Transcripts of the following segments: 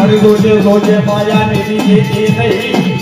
મારી રોજે રોજે માયા મેરી દેતી નહીં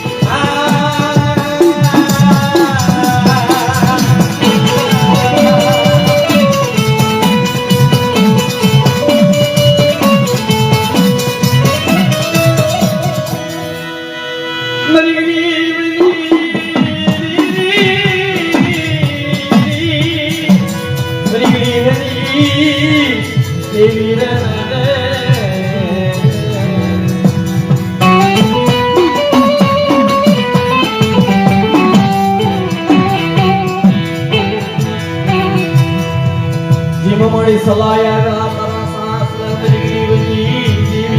જીવમણી સલાયા તારા સાસરા તરી જીવી જીવ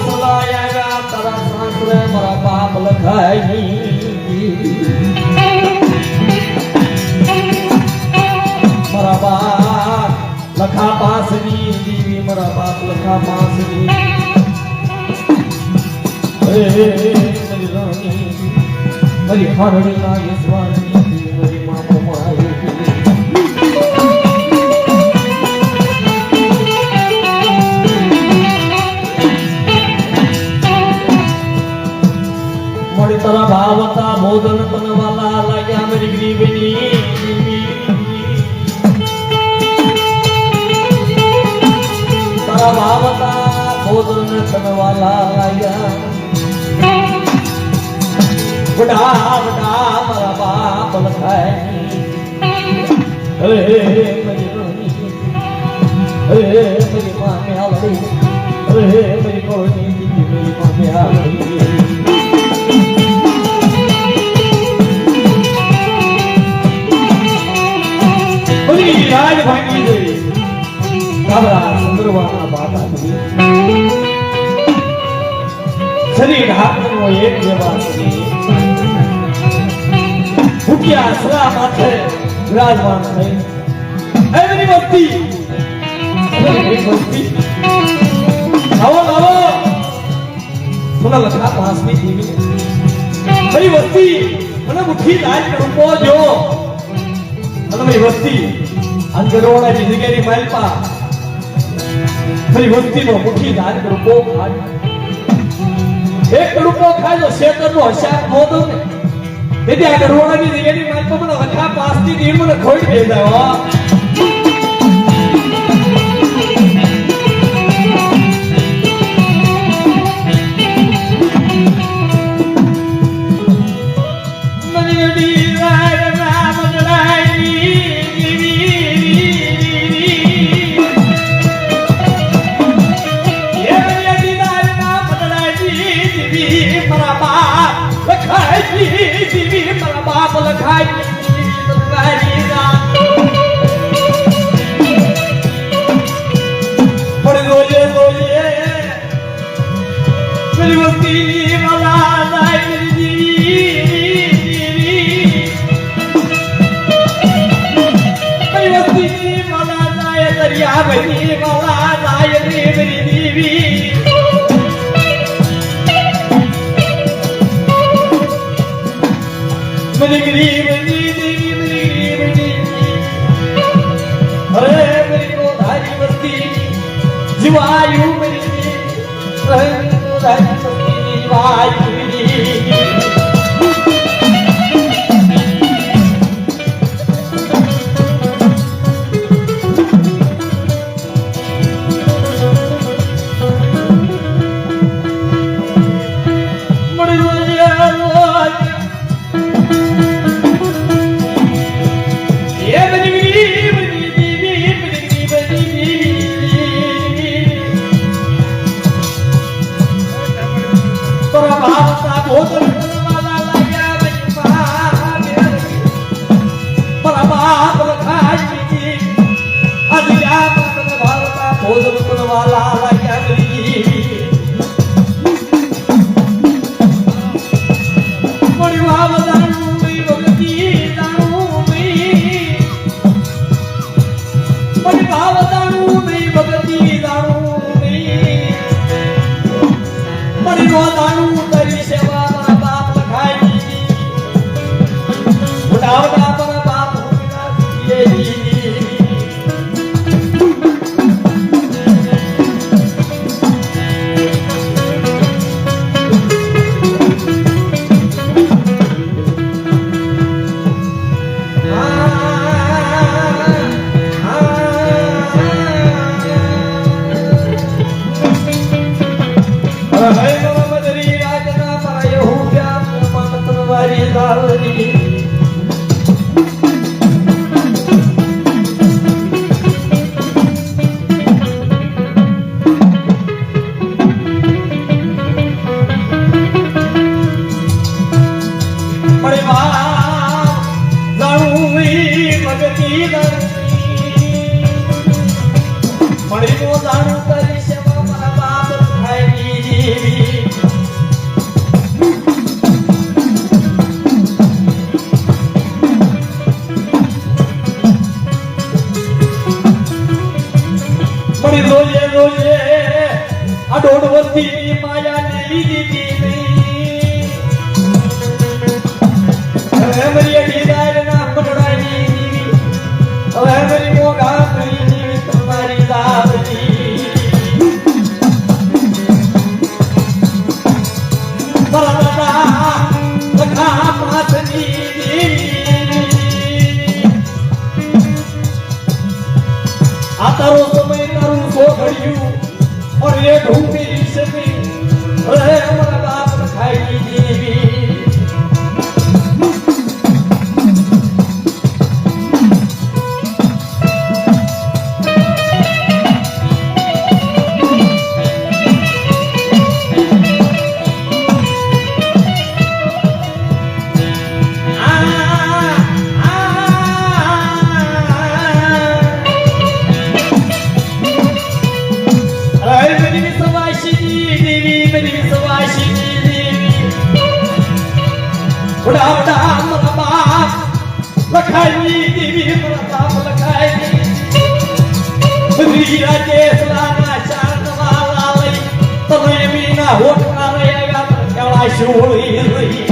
સલાયા તારા સાસરા મારા બાપ લખાઈ મારા બાપ લખા પાસની જીવી મારા બાપ લખા પાસની મારી રાણી મારી હારણી ના યસવાની તારા ભાવતા ભોજન તનવાલા લાગ્યા મેરી ગરીબની તારા ભાવતા ભોજન તનવાલા લાગ્યા બડા બડા મારા બાપ લખાય હે મેરી રાની હે મેરી માને આવડી હે મેરી કોની મેરી માને આવડી રાજ ભાંગી ગઈ કાબરા સુંદરવાના બાતા હતી શરીર હાથનો એક વ્યવહાર ભૂખ્યા સલા માથે વિરાજમાન થઈ એમની ભક્તિ આવો આવો સુના લખા પાસની દેવી મારી ભક્તિ મને મુઠ્ઠી લાજ રૂપો જો અને મારી ભક્તિ અંગરોડાની જગ્યાની માલપા મારી ભક્તિનો મુઠ્ઠી ધાર રૂપો ખાય એક રૂપો ખાય તો શેતરનો હશાક મોદો ને તેથી આ ગરોડાની જગ્યાની માલપા મને વખા પાસની દીર મને ખોઈ દે જાય જીવાયુ મેરી જીવાયુ મળી નો જાણું કરી સેવા મારા બાપ ખાઈ દીધી મળી રોજે રોજે આ દોઢ વર્ષની માયા ને લીધી દીધી હવે મરી અઢીદાર ના પકડાઈ દીધી હવે મરી મોગા કરી જીવી તમારી દાદની મારા દાદા લખા પાથની આ તારો સમય તારું સો ઘડ્યું और ये ढूंढी सभी अरे हमारा बाप खाई देवी बड़ा बड़ा मेरा बाप लखाई देवी मेरा बाप लखाई वीरा जेसलाना चांद वाला लई तमे मीना होठ ना रहेगा केवड़ा शोरी रही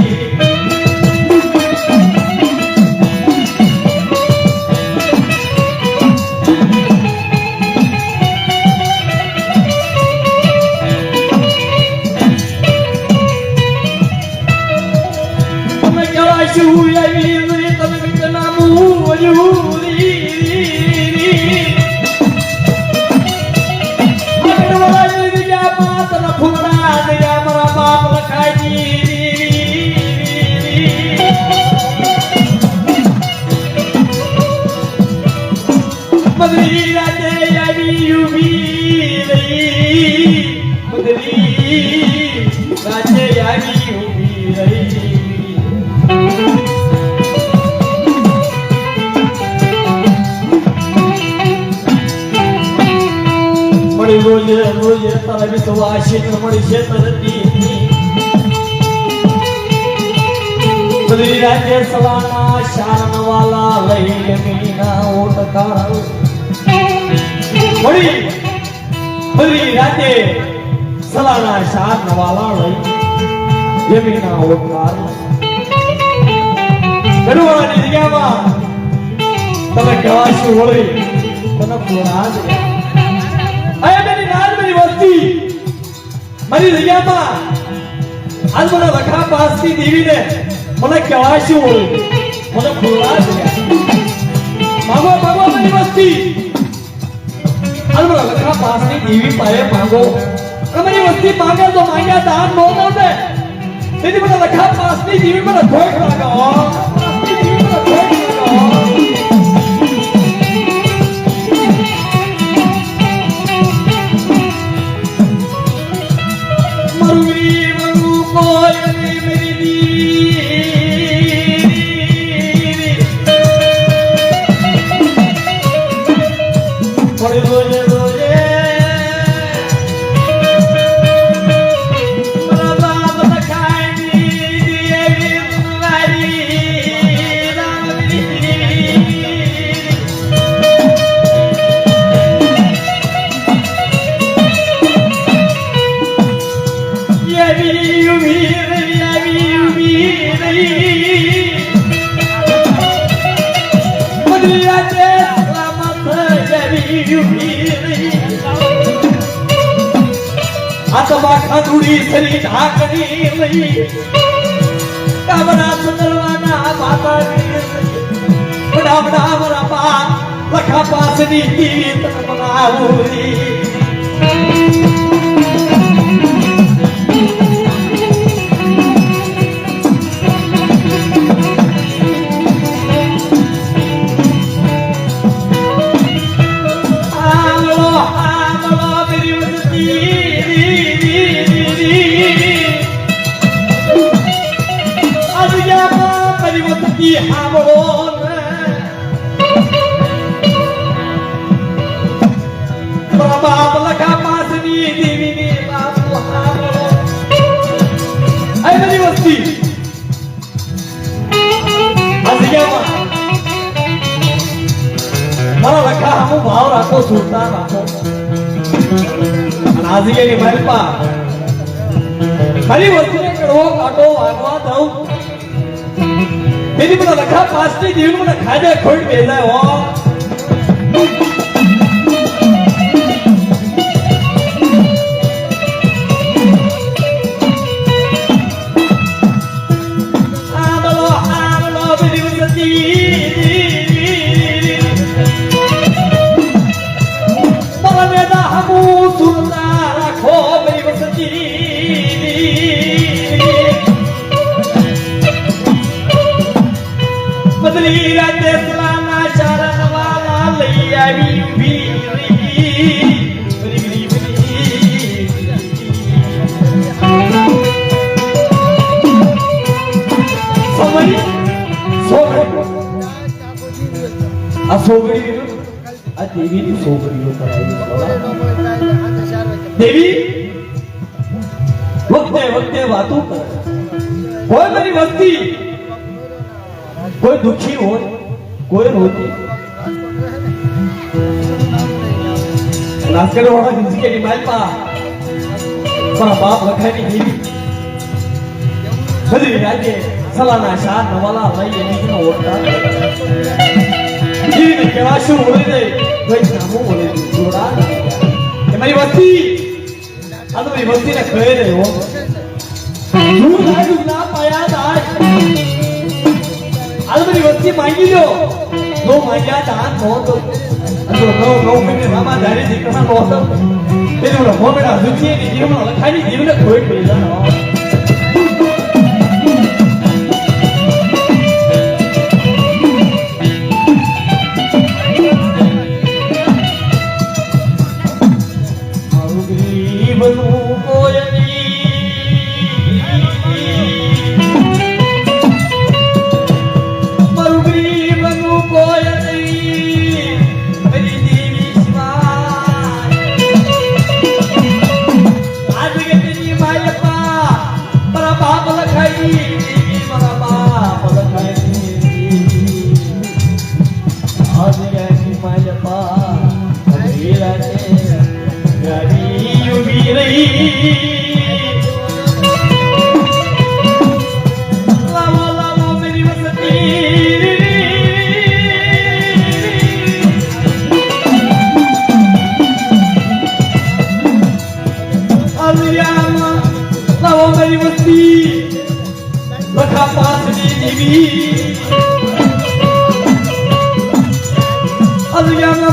रोजे रोजे तारा विश्वासी मड़ी से तरती बदली राजे सलाना शान वाला लई मीना ओटकार मड़ी बदली राजे सलाना शान वाला लई मीना ओटकार गरुवानी जग्यामा તમે કવાશી હોળી તને પૂરા દે અરે મેરી નાલ મેરી વસ્તી મારી જગ્યામાં આજ મને લખા પાસની દેવીને મને કહેવાય હોય મને ખોલા દે માગો માગો મારી વસ્તી આજ મને લખા પાસની દેવી પાસે માગો અમારી વસ્તી માગે તો માંગ્યા દાન નો દે તેથી મને લખા પાસની દેવી મને ભોગ લાગો પાસની દેવી મને ભોગ લાગો आत्मा खंडुड़ी सरी ढाकनी लई काबरा सुंदरवाना बाता बड़ा बड़ा बड़ा बात लखा पासनी तीत बनाऊरी મારા લખા હું ભાવ રાખો સુરતા રાખો નાઝીની મહેલપા ખરી વસ્તુને કડવો કાટો વાગવા દઉં તેની મને લખા પાસની જીવન મને ખાજે ખોટ બેજાય હો બદલી રાતે સલાના ચારણ વાલા લઈ આવી ઉભી આ સોગડી આ દેવીની સોગડીઓ કરાવી દેવી વખતે વખતે વાતો કરે કોઈ મારી વસ્તી કોઈ દુખી હોય કોઈ રોતી લાસ્કર વાળા જિંદગીની માલપા પણ બાપ લખાની જીવી બધી રાતે સલાના શાહ નવાલા લઈ એની ઓળખા જીવીને કેવા શું બોલી દે કોઈ નામો બોલી દે જોડા એ મારી વસ્તી આ તો મારી વસ્તીને કહે દે હો તું રાજુ ના પાયા દાય આ બધી વસ્તી માંગી લો નો માંગ્યા દાન નો તો નો મહિને રામા ધારી દીકરા નો હતો તેની મને મોમેડા દુખી ની જીવન લખાની જીવને કોઈ પેલા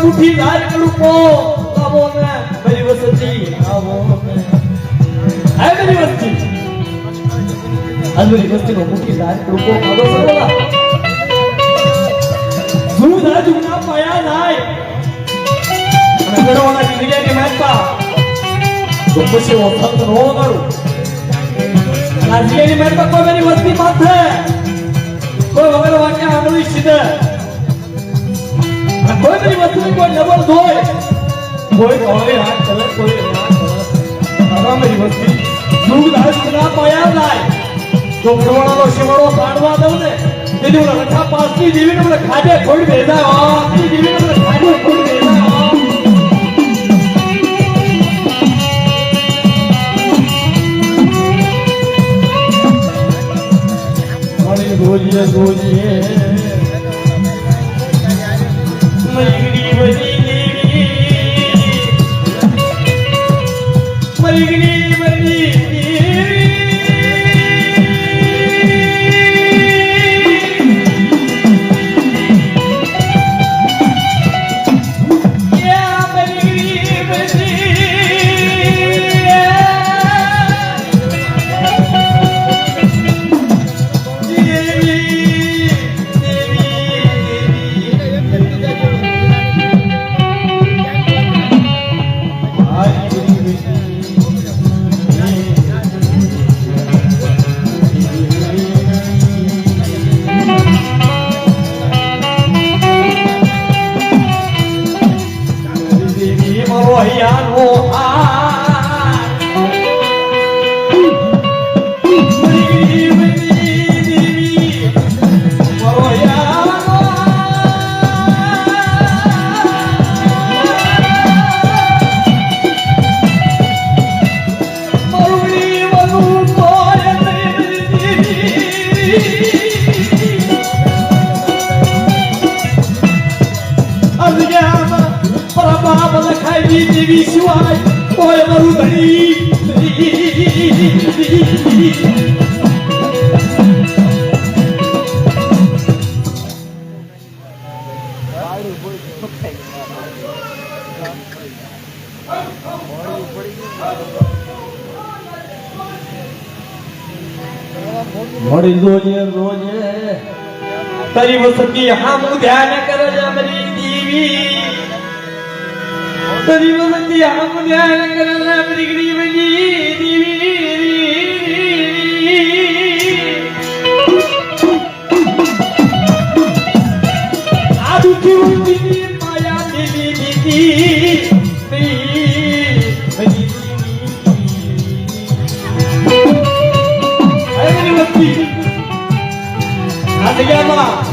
મુઠી દાર કડુપો લાવો ને મારી વસતી આવો ને આ મારી વસ્તી આજની વસ્તી નો મુઠી દાર કડુપો ખાધો સરોલા શું રાજુ ના પાયા નાય અને કરવાના જગ્યાની માનતા તો પછી ઓથલ નો કરું આ જગ્યાની માનતા કોઈ મારી વસ્તી માથે કોઈ વગર વાક્ય આંગળી સીધે કોઈ બધી વસ્તુ કોઈ ડબલ ધોય કોઈ કોઈ હાથ ચલે કોઈ ના ચલે અમારી વસ્તી દુઃખ દાસ ના પાયા લાય તો પ્રવાળાનો શિવાળો કાઢવા દઉં ને તેની મને રખા પાસની જીવીને મને ખાજે ખોડ ભેજા આપની જીવીને મને ખાજે ખોડ ભેજા મારી રોજીએ રોજીએ મરીગડી બજી દેવી મરીગડી બજી દુનિયામાં મારા બાપ લખાઈ દેવી સિવાય કોઈ મારું ધણી મળી રોજે રોજે તારી વસતી હામ ધ્યાન કરે છે મારી દેવી તારી વસતી હામ ધ્યાન કરે છે મારી દેવી આ દુઃખી વસ્તી માયા દેવી દીદી આ જગ્યામાં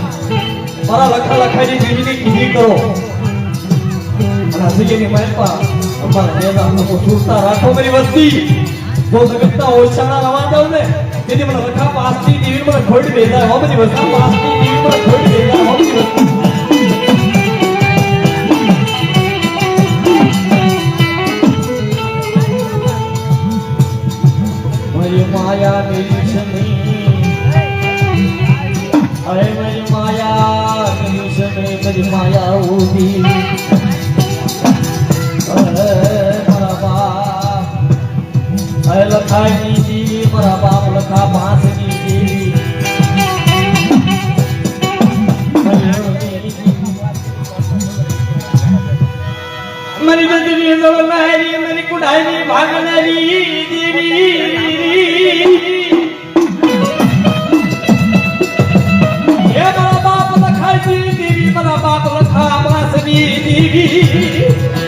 મારા લખાની દેવીની કીધી કરો અને આ જગ્યાની મહેપા અમારા દેવના લોકો સુરતા રાખો મારી વસ્તી જો જગતના ઓછાના રવા દઉં ને તેથી મને લખા પાસની દેવી મને ખોટ બેદાય હો બધી વસ્તુ પાસની દેવી મને ખોટ બેદાય હો બધી વસ્તુ મારી માયા મેરી શની अरे मेरी माया मेरी माया उदी मारा बाप अरे लखाई दी मारा बाप लखा बांसनी दी मेरी जिंदगी दौड़नारी मेरी कुड़ाई भागनारी देवी देवी मारा बाप लखा बांसनी देवी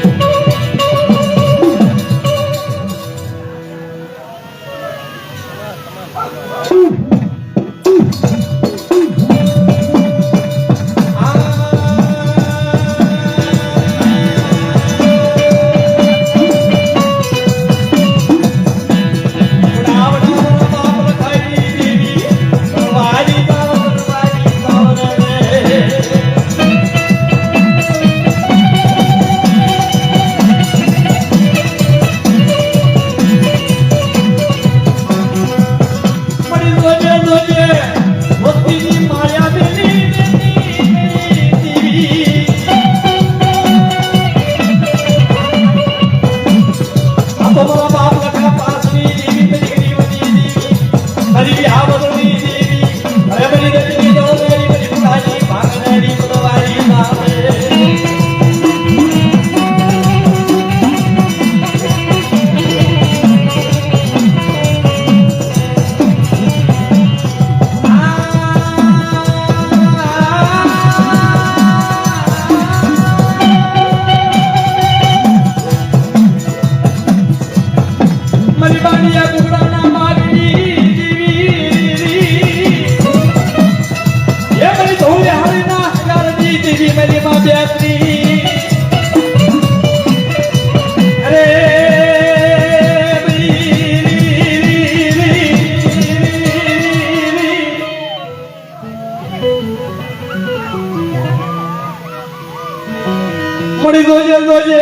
મળી જોજે જોજે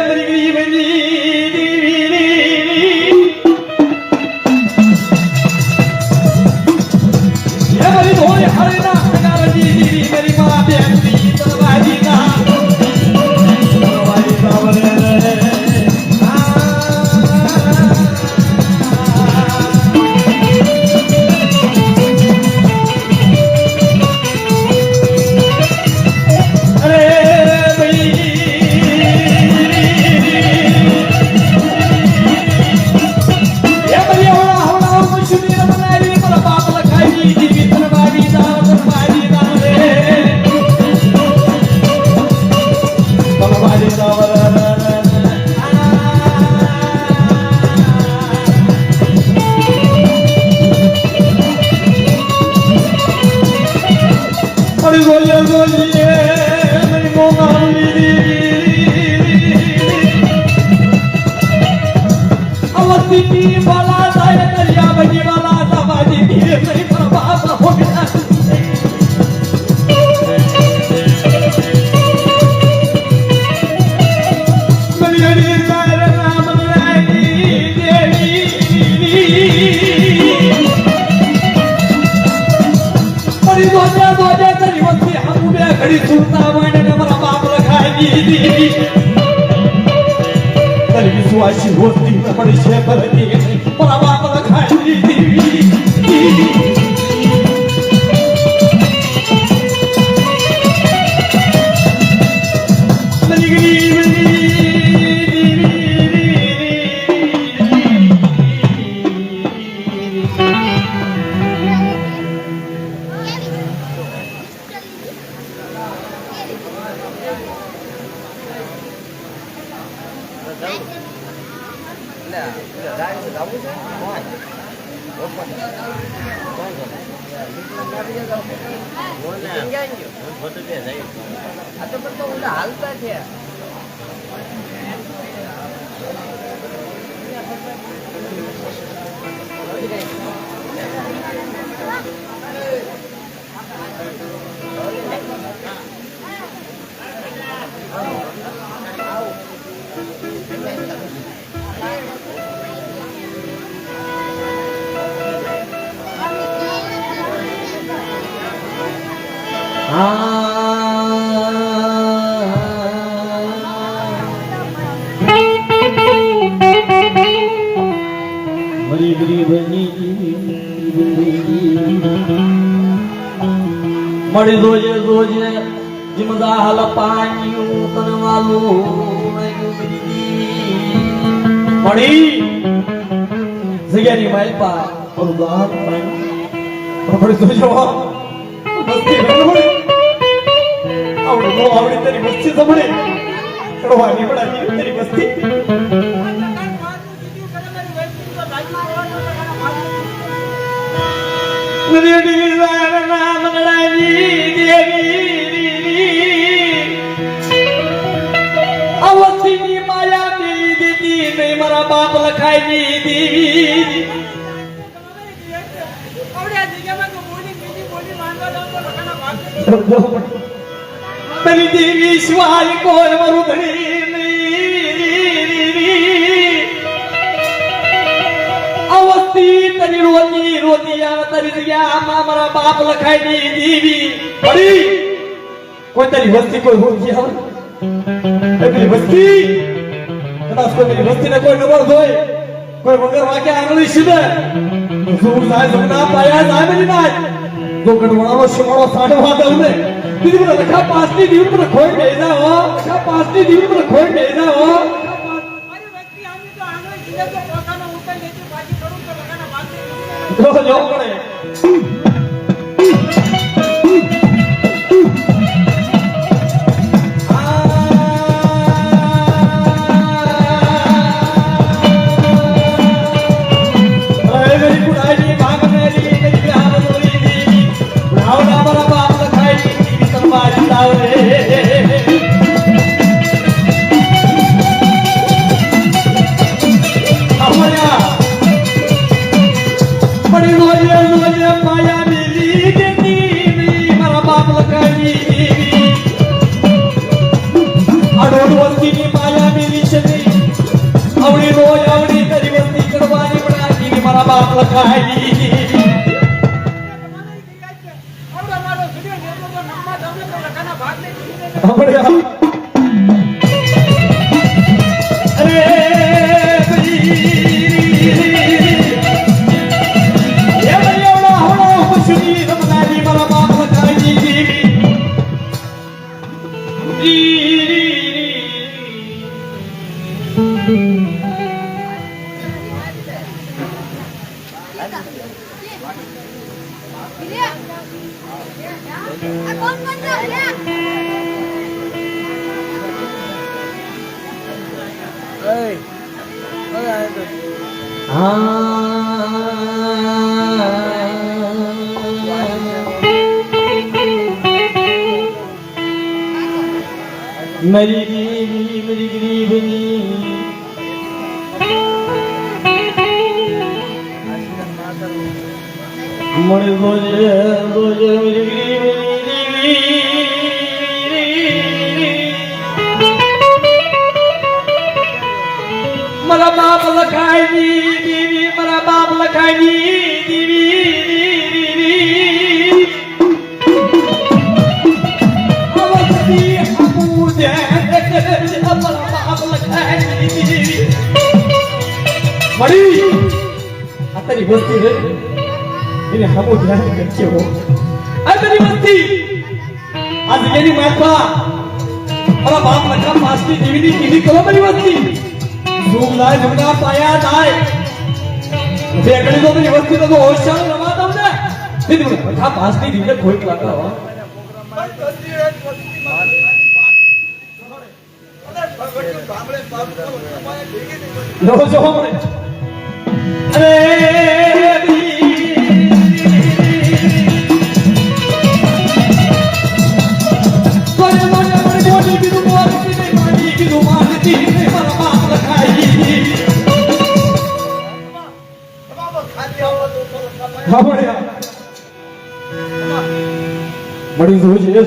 મરી ગઈ મારી ધોઈ હરેના હગારજી મેરી મા બેનની તરવાજી ના તરવાજી સાવરે મારી સુરતા વાને મારા બાપ લખાઈ દીધી તારી વિશ્વાસી હોતી પડી છે પરતી મારા બાપ લખાઈ દીધી હાલતા છે મળી રોજે રોજે જીમદા હાલ પાણીયું તનવાલું મળી જગ્યાની માલપા અરુદાન પાણી તો જો મસ્તી રમણી આવડે નો આવડે તેરી મસ્તી સમણે કડવાની બડાની તેરી મસ્તી નદીડી વારના મંગળાજી દેવી અવતીની માયા મિલી દીધી નહીં મારા બાપ લખાઈ દીધી તરી દેવી સિવાય કોઈ મારું ધણી અવતી તરી રોતી રોતી આવે તારી જગ્યામાં મારા બાપ લખાઈ દીધી પડી કોઈ તારી વસ્તી કોઈ હોતી આવે એની વસ્તી કદાચ કોઈ વસ્તીને કોઈ નબર હોય કોઈ વગર વાગે આંગળી સીધે જોર જાય જમના પાયા જાય મેરી નાચ જો ગડવાળો શિમાળો સાડવા દઉં ને દીદી મને લખા પાસની દીવ પર ખોઈ દે ના હો લખા પાસની દીવ પર ખોઈ દે ના હો મારી વસ્તી આમી તો આંગળી સીધે તો પોતાનો ઉપર લેતી બાજી કરું તો લગાના બાકી જો પડે मेरी गरीबनी मरे रोजे रोजे मेरी गरीबनी मरा बाप लखाई दीवी मरा बाप लखाई दीवी મળી આ તારી વસ્તી રે એને હમો ધ્યાન કરજો આ તારી વસ્તી આ જગ્યાની માથા ઓલા બાપ લખા પાસની દેવીની કીધી કરો મારી વસ્તી સુગલા જમના પાયા થાય બે ઘડી તો મારી વસ્તી તો હોશિયાર રવા દઉં ને દીદી લખા પાસની દેવીને કોઈ લાગા લો જો મને અરે કોને મને બોલી કીધું બોલી માની કીધું માનતી મારા બાપ લખાઈ મળી જોજે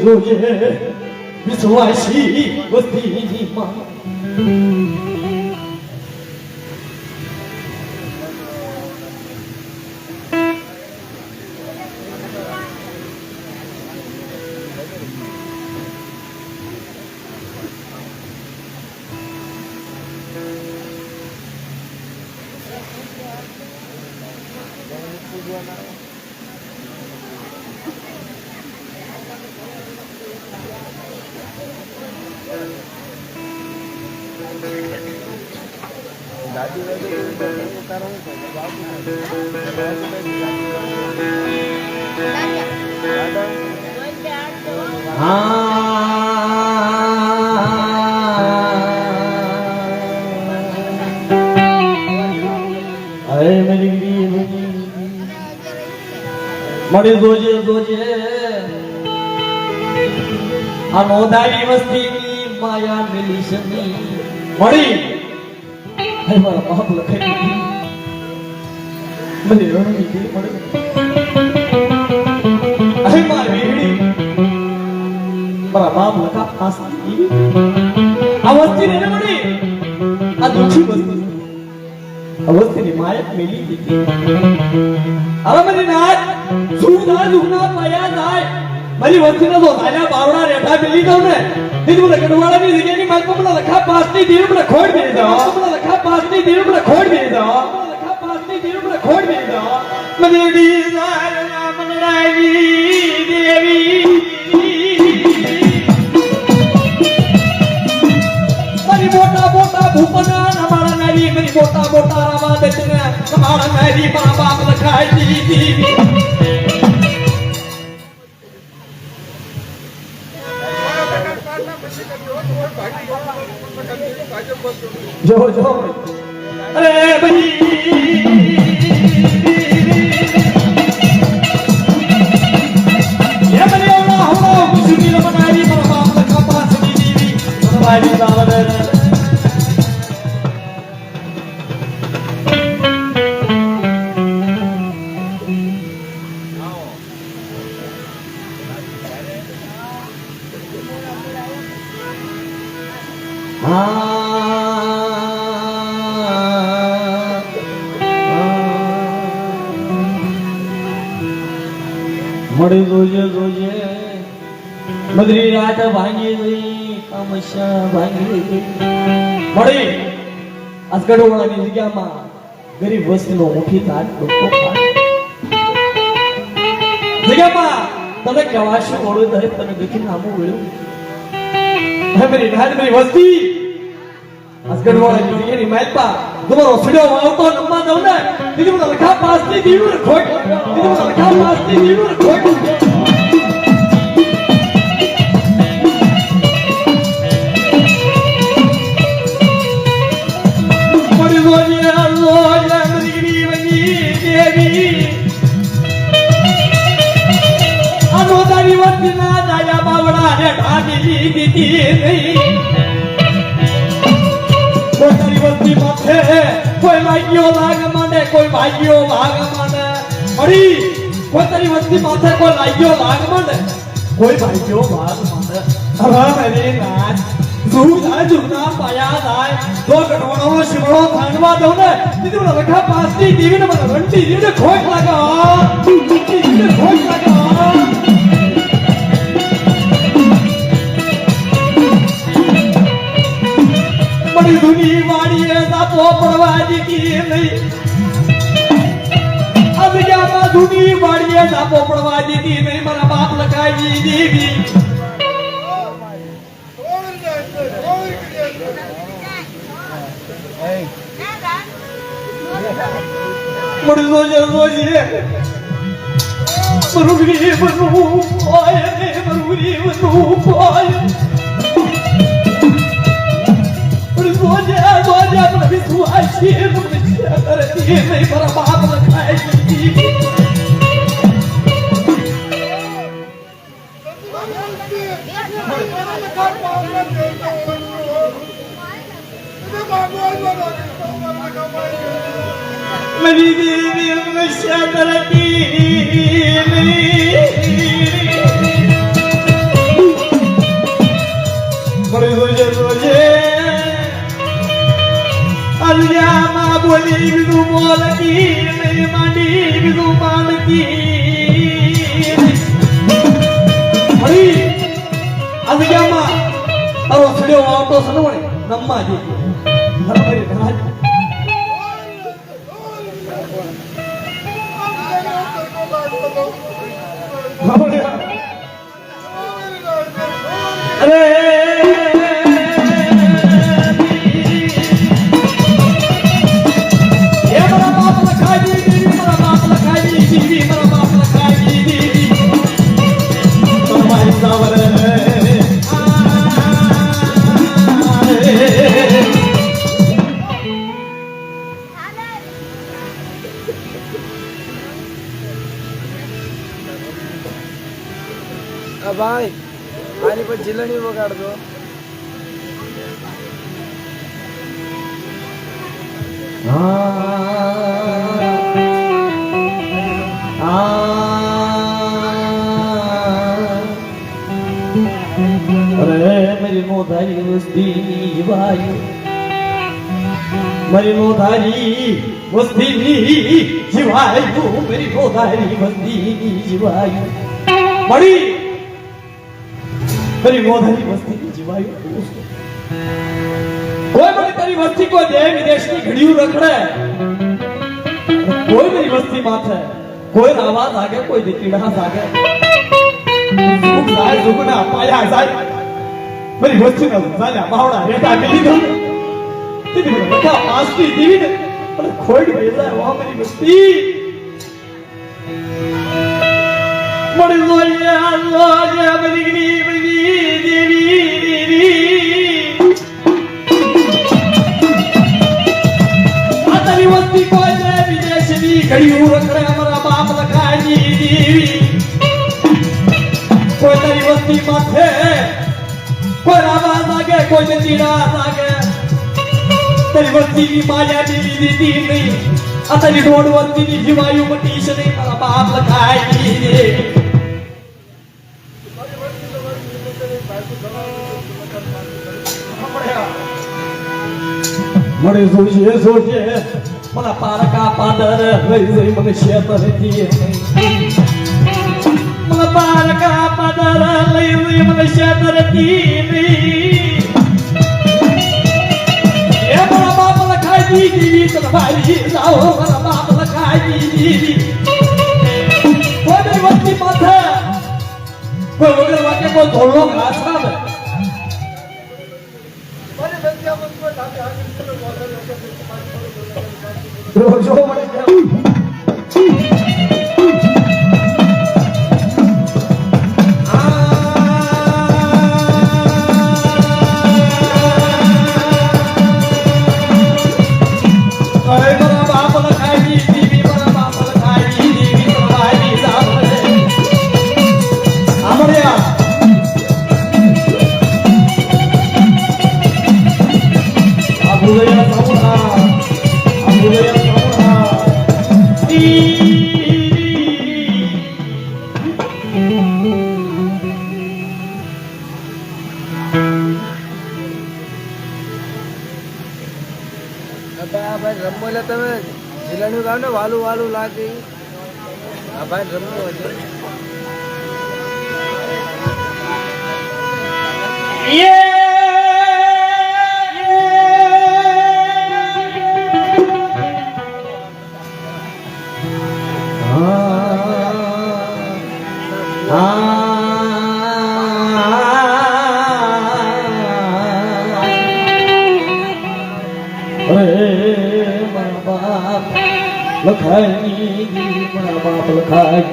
વિશ્વાસી વસ્તી માં મળી જોજે જોજે આ નોંધાવી વસ્તીની માયા મિલી શમી મળી હે મારા બાપ લખાઈ મને રણની દી મળી હે મારી વીડી મારા બાપ લખા ફાસી આ વસ્તી ને મળી આ દુખી વસ્તી અવસ્થની માયા મિલી દીધી હવે મારી નાચ સુના દુખના પાયા જાય મારી વસ્તીનો તો આયા બાવડા રેઠા મિલી દઉં ને દીધું મને કડવાળાની જગ્યાની માલ પર લખા પાસની દીર મને ખોડ દે દો લખા પાસની દીર મને ખોડ દે દો લખા પાસની દીર મને ખોડ દે દો મને ડી ના મનડાવી દેવી મારી મોટા મોટા ભૂપના અમારા નારી મારી મોટા મોટા રામા દચને અમારા નારી મારા બાપ લખાઈ દીધી જો જો અરે ભાઈ ये बने ओला हो खुशी लो बनाई पर बाप का पास दी दीवी भाई दावदर મળી જોજે જોજે મધરી રાત ભાંગી ગઈ કામશા ભાંગી ગઈ મળી અસગડવાળાની જગ્યામાં ગરીબ વસ્તીનો મુઠી તાટ ડોકો જગ્યામાં તને કવાશું ઓળું દરેક તને દેખી નામું વળ્યું હે મેરી રાત મેરી વસ્તી અસગડવાળાની જગ્યાની માલપા તમારો સુડ્યો આવતો નમવા દઉં ને દીદી મને લખા પાસની દીવું ખોટ દીદી મને લખા પાસની દીવું ખોટ મરી રોજે રોજે મરી વની દેવી આનો તારી વસ્તી ના દાયા બાવડા ને ઢાકી દીધી નહીં કોઈ વસ્તી માથે કોઈ ભાગ્યો લાગ મને કોઈ ભાગ્યો ભાગ મને મળી કોઈ તારી વસ્તી માથે કોઈ લાગ્યો લાગ મને કોઈ ભાગ્યો ભાગ મને હવે મેરી નાચ સુના જુના પાયા જાય તો ગઢવાણો શિવળો થાંડવા દઉં ને દીદી મને લખા પાસની દીવીને મને રંટી દીવીને ખોટ લાગા દીવીને ખોટ લાગા बड़ी धुनी वाड़ी ऐसा पोपड़वा जी की नहीं अब क्या मां धुनी वाड़ी ऐसा पोपड़वा जी की नहीं मेरा बाप लखाई जी देवी बड़ी रोजे रोजे मरुगरी बनु पाए मरुगरी बनु पाए रोजे रोजे अपना विश्वास करती नहीं मेरा बाप लखाए जी मेरी देवी नशा करती बड़े रोजे रोजे अलिया माँ बोली विदु बोलती नहीं मांडी विदु मानती बड़ी अलिया माँ अरो सड़ियो आवतो सनवणे नम्मा जी हर मेरे घाट अरे ये मेरा बाप लखाई जी दीदी मेरा बाप लखाई जी दीदी मेरा बाप लखाई जी दीदी तुम्हारी सावर ભાઈ આની પર જીલણી વગાડ દો अरे मेरी मोधारी वस्ती वायु मेरी मोधारी वस्ती जीवायु मेरी मोधारी वस्ती जीवायु बड़ी मेरी मोधारी वस्ती जीवायु कोई मेरी तेरी वस्ती को दे विदेश की घड़ियों रखड़े कोई मेरी वस्ती माथे कोई आवाज आगे कोई दिखीड़ा आगे सुख जाए सुखना पाया जाए मेरी वस्ती ना जाने बावड़ा रेता मिली दो तेरी बता पास की दीवी ने पर खोड़ भेजा है वहाँ मेरी वस्ती बड़ी लोया मेरी देवी आतरी वस्ती कोई दे विदेश दी घड़ियों रखड़े हमारा बाप लखाई जी देवी कोई तेरी वस्ती माथे कोई आवाज आगे कोई चीड़ा आगे तेरी वस्ती की माया देवी दी नहीं अतरी ढोड़ वस्ती की जीवायु मटीश नहीं मेरा बाप लखाई जी देवी मरे सोचे सोचे मला पारका पादर लई मन शेतर दिए मला पारका पादर लई मन शेतर दिए ये मला बाप लखाई दीदी तर भाई जाओ मला बाप लखाई दीदी कोई मेरी वस्ती माथे कोई वगैरह वाके कोई धोलो घास ना रोजो बड़े अरे मेरा बाप लखाई जी दीवी मेरा बाप लखाई जी दीवी मेरा भाई साहब हमारे यार अब हुए यार सामना अब हुए यार सामना ભાઈ રમવો એટલે તમે જીલણિયું ગાવ ને વાલું વાલું લાગે આ ભાઈ રમવું હશે Yeah! અરે મારા બાપ લખાઈ મારા બાપ લખાઈ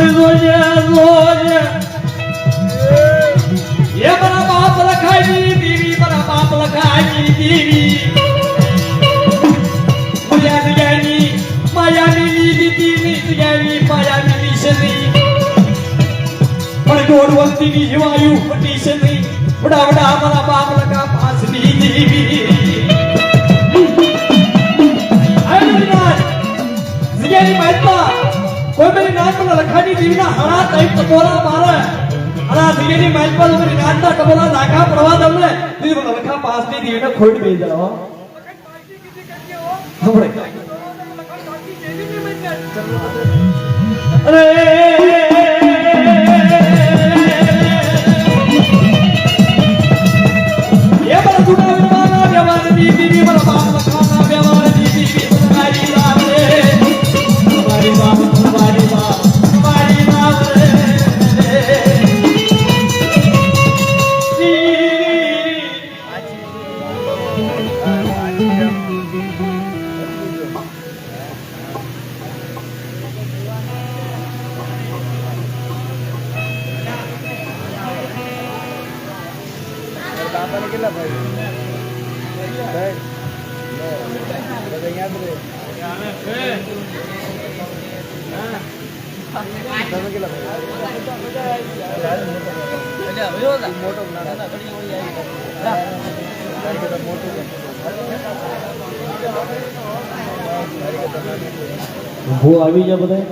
જોજે જોજે એ મારા બાપ લખાઈ દેવી મારા બાપ લખાઈ દેવી માયાની લીધી ની માયાની નિશની પણ દોઢ વસ્તીની જીવાયું પટી છે નહીં વડા વડા મારા બાપ લખા પાસની દેવી જગ્યાની માહિતમાં કોઈ મેરી નાત પર લખાની દેવીના હણા ટાઈપ ટકોરા મારે હણા જગ્યાની માહિતમાં મેરી નાતના ટકોરા નાખા પડવા દમને દીદી મને લખા પાસની દેવીને ખોટ બે જાવ હમણે અરે ये बड़ा जुड़ा विवाना व्यवहार दीदी बड़ा बाप लखाना व्यवहार दीदी तुम्हारी बात रे तुम्हारी बात तुम्हारी बात तुम्हारी बात रे બાપાને કેટલા ભાઈ ભાઈ બધા યાદ રહે તમે કેટલા ભાઈ મોટો હું આવી જા બધા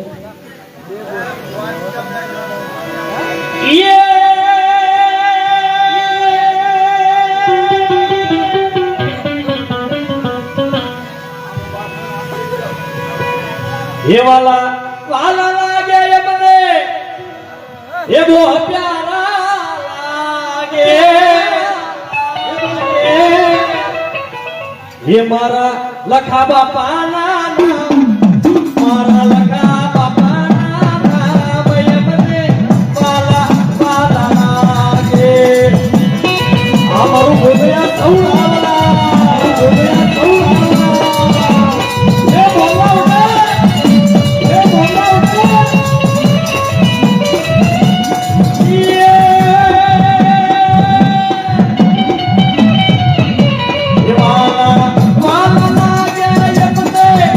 ये वाला वाला लागे ये बने ये वो प्यारा लागे ये मारा लखा बापा नाम मारा लखा बापा नाम ये बने वाला वाला लागे हमारू बोलिया सौड़ा बोलिया सौड़ा ये बोला वाला लागे ये बने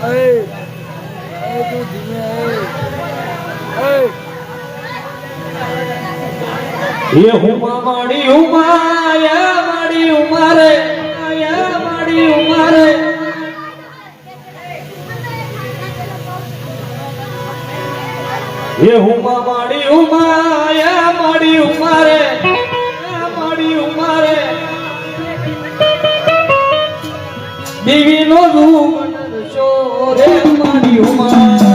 તું ધીમે એ હુમા માડી હુમા યા માડી ઉમારે યા માડી ઉમારે એ હુમા માડી હુમા યા માડી ઉમારે યા માડી ઉમારે દેવી નો રૂપ નરસો રે માડી હુમા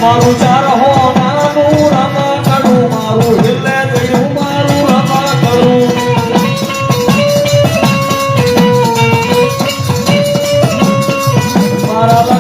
મારું ચાર હો નાનું રમકડું મારું હિલે ગયું મારું રમકડું મારા